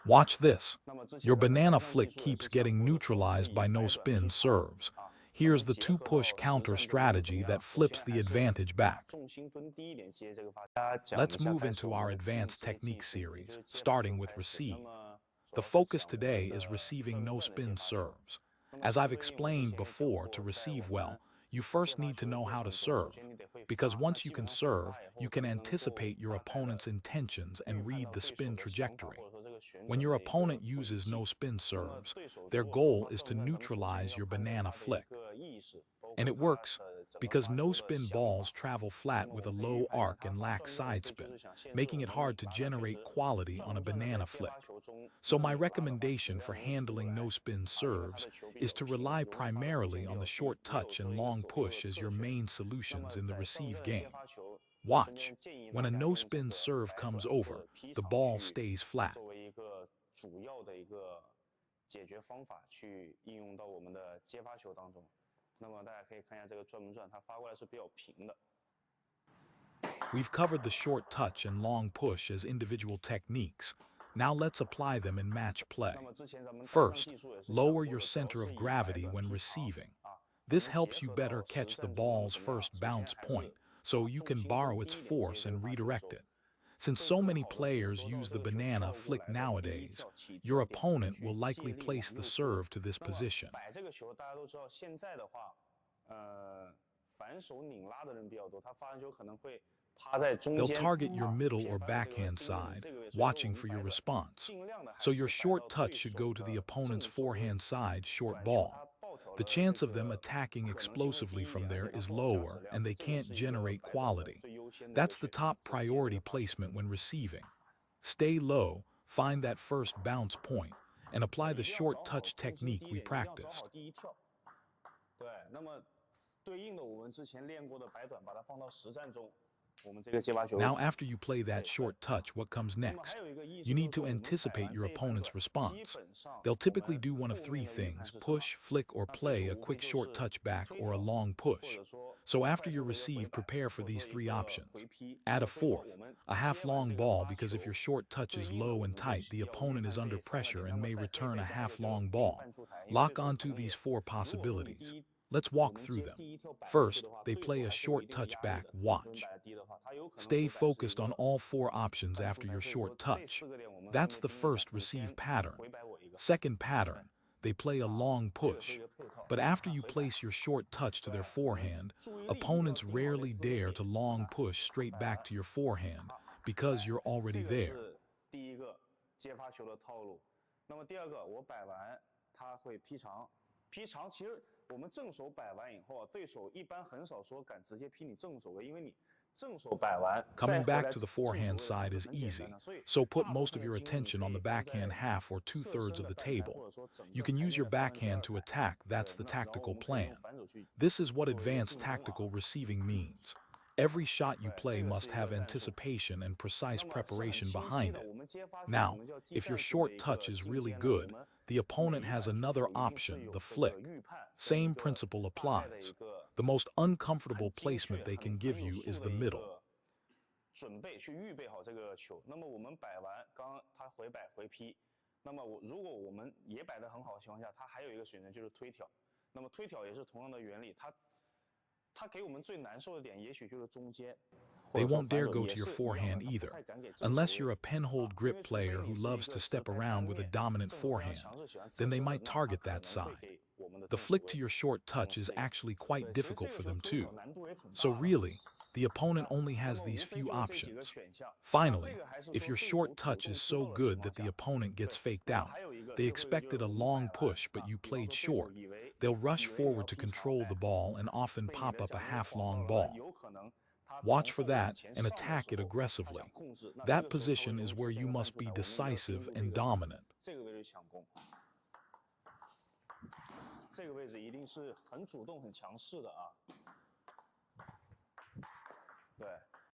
Watch this. Your banana flick keeps getting neutralized by no-spin serves. Here's the two-push counter strategy that flips the advantage back. Let's move into our advanced technique series, starting with receive. The focus today is receiving no-spin serves. As I've explained before, to receive well, you first need to know how to serve, because once you can serve, you can anticipate your opponent's intentions and read the spin trajectory. When your opponent uses no-spin serves, their goal is to neutralize your banana flick. And it works because no-spin balls travel flat with a low arc and lack side spin, making it hard to generate quality on a banana flick. So my recommendation for handling no-spin serves is to rely primarily on the short touch and long push as your main solutions in the receive game. Watch. When a no-spin serve comes over, the ball stays flat. We've covered the short touch and long push as individual techniques. Now let's apply them in match play. First, lower your center of gravity when receiving. This helps you better catch the ball's first bounce point, so you can borrow its force and redirect it. Since so many players use the banana flick nowadays, your opponent will likely place the serve to this position. They'll target your middle or backhand side, watching for your response. So your short touch should go to the opponent's forehand side short ball. The chance of them attacking explosively from there is lower, and they can't generate quality. That's the top priority placement when receiving. Stay low, find that first bounce point, and apply the short touch technique we practiced. Now, after you play that short touch, what comes next? You need to anticipate your opponent's response. They'll typically do one of three things: push, flick, or play a quick short touch back or a long push. So after you receive, prepare for these three options. Add a fourth, a half-long ball, because if your short touch is low and tight, the opponent is under pressure and may return a half-long ball. Lock onto these four possibilities. Let's walk through them. First, they play a short touch back. Watch. Stay focused on all four options after your short touch. That's the first receive pattern. Second pattern, they play a long push. But after you place your short touch to their forehand, opponents rarely dare to long push straight back to your forehand because you're already there. Coming back to the forehand side is easy, so put most of your attention on the backhand half or two-thirds of the table. You can use your backhand to attack. That's the tactical plan. This is what advanced tactical receiving means. Every shot you play must have anticipation and precise preparation behind it. Now, if your short touch is really good, the opponent has another option, the flick. Same principle applies. The most uncomfortable placement they can give you is the middle. They won't dare go to your forehand either, unless you're a pinhold grip player who loves to step around with a dominant forehand. Then they might target that side. The flick to your short touch is actually quite difficult for them too. So really, the opponent only has these few options. Finally, if your short touch is so good that the opponent gets faked out, they expected a long push but you played short, they'll rush forward to control the ball and often pop up a half-long ball. Watch for that and attack it aggressively. That position is where you must be decisive and dominant.